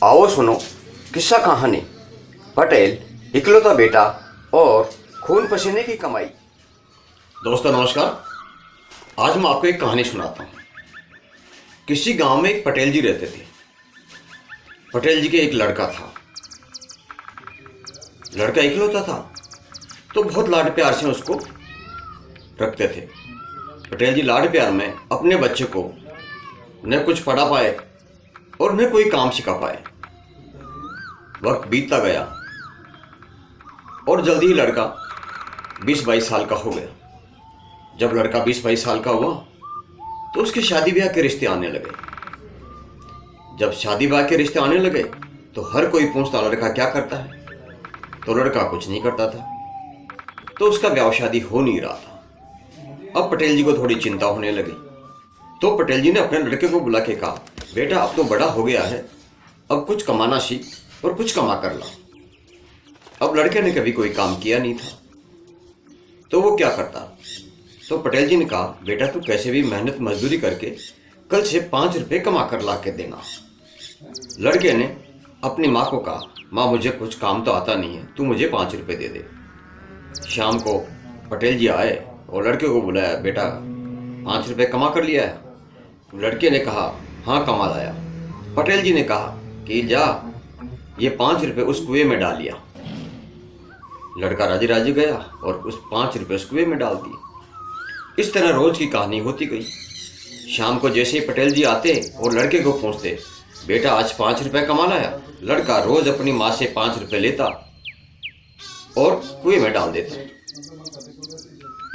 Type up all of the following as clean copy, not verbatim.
आओ सुनो किस्सा कहानी पटेल इकलौता बेटा और खून पसीने की कमाई। दोस्तों नमस्कार। आज मैं आपको एक कहानी सुनाता हूँ। किसी गांव में एक पटेल जी रहते थे। पटेल जी के एक लड़का था। लड़का इकलौता था तो बहुत लाड प्यार से उसको रखते थे। पटेल जी लाड प्यार में अपने बच्चे को न कुछ पढ़ा पाए और न कोई काम सिखा पाए। वक्त बीतता गया और जल्दी ही लड़का 20-22 साल का हो गया। जब लड़का 20-22 साल का हुआ तो उसके शादी ब्याह के रिश्ते आने लगे। जब शादी ब्याह के रिश्ते आने लगे तो हर कोई पूछता लड़का क्या करता है, तो लड़का कुछ नहीं करता था, तो उसका ब्याह शादी हो नहीं रहा था। अब पटेल जी को थोड़ी चिंता होने लगी, तो पटेल जी ने अपने लड़के को बुला के कहा, बेटा अब तो बड़ा हो गया है, अब कुछ कमाना सीख और कुछ कमा कर ला। अब लड़के ने कभी कोई काम किया नहीं था तो वो क्या करता। तो पटेल जी ने कहा, बेटा तू कैसे भी मेहनत मजदूरी करके कल से 5 रुपए कमा कर ला के देना। लड़के ने अपनी माँ को कहा, माँ मुझे कुछ काम तो आता नहीं है, तू मुझे 5 रुपए दे दे। शाम को पटेल जी आए और लड़के को बुलाया, बेटा 5 रुपए कमा कर लिया है। लड़के ने कहा, हाँ कमा लाया। पटेल जी ने कहा कि जा ये 5 रुपए उस कुएं में डाल लिया। लड़का राजी राजी गया और उस 5 रुपए उस कुएं में डाल दिए। इस तरह रोज की कहानी होती गई। शाम को जैसे ही पटेल जी आते और लड़के को पूछते, बेटा आज 5 रुपए कमा लाया। लड़का रोज अपनी माँ से 5 रुपए लेता और कुएं में डाल देता।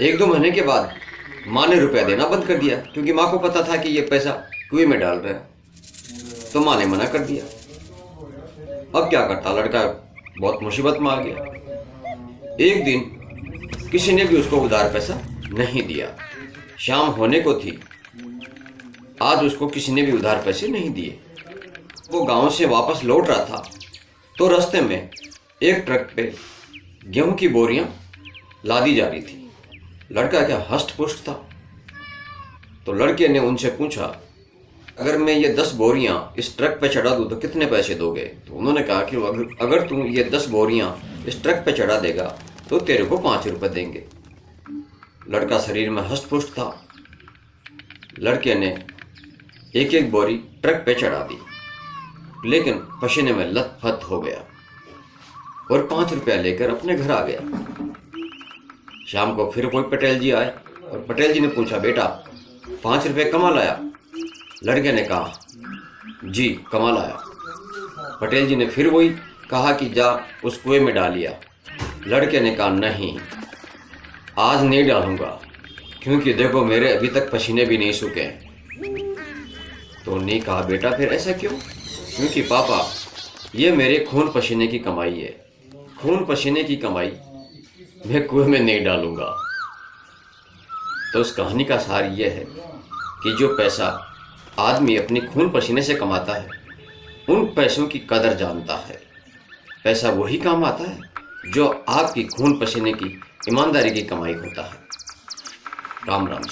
1-2 महीने के बाद माँ ने रुपया देना बंद कर दिया, क्योंकि माँ को पता था कि ये पैसा कुएं में डाल रहा है। तो माँ ने मना कर दिया। अब क्या करता, लड़का बहुत मुसीबत में आ गया। एक दिन किसी ने भी उसको उधार पैसा नहीं दिया। शाम होने को थी, आज उसको किसी ने भी उधार पैसे नहीं दिए। वो गांव से वापस लौट रहा था तो रास्ते में एक ट्रक पे गेहूं की बोरियां लादी जा रही थी। लड़का क्या हष्ट पुष्ट था, तो लड़के ने उनसे पूछा, अगर मैं ये 10 बोरियां इस ट्रक पे चढ़ा दूं तो कितने पैसे दोगे। तो उन्होंने कहा कि अगर तू ये 10 बोरियां इस ट्रक पे चढ़ा देगा तो तेरे को 5 रुपए देंगे। लड़का शरीर में हष्ट पुष्ट था। लड़के ने एक एक बोरी ट्रक पे चढ़ा दी, लेकिन पसीने में लथपथ हो गया और 5 रुपया लेकर अपने घर आ गया। शाम को फिर कोई पटेल जी आए और पटेल जी ने पूछा, बेटा 5 रुपये कमा लाया। लड़के ने कहा, जी कमा लाया। पटेल जी ने फिर वही कहा कि जा उस कुएं में डालिया। लड़के ने कहा, नहीं आज नहीं डालूंगा, क्योंकि देखो मेरे अभी तक पसीने भी नहीं सूखे। तो उन्होंने कहा, बेटा फिर ऐसा क्यों। क्योंकि पापा ये मेरे खून पसीने की कमाई है, खून पसीने की कमाई मैं कुएं में नहीं डालूंगा। तो उस कहानी का सार यह है कि जो पैसा आदमी अपनी खून पसीने से कमाता है, उन पैसों की कदर जानता है। पैसा वही काम आता है जो आपकी खून पसीने की ईमानदारी की कमाई होता है। राम राम।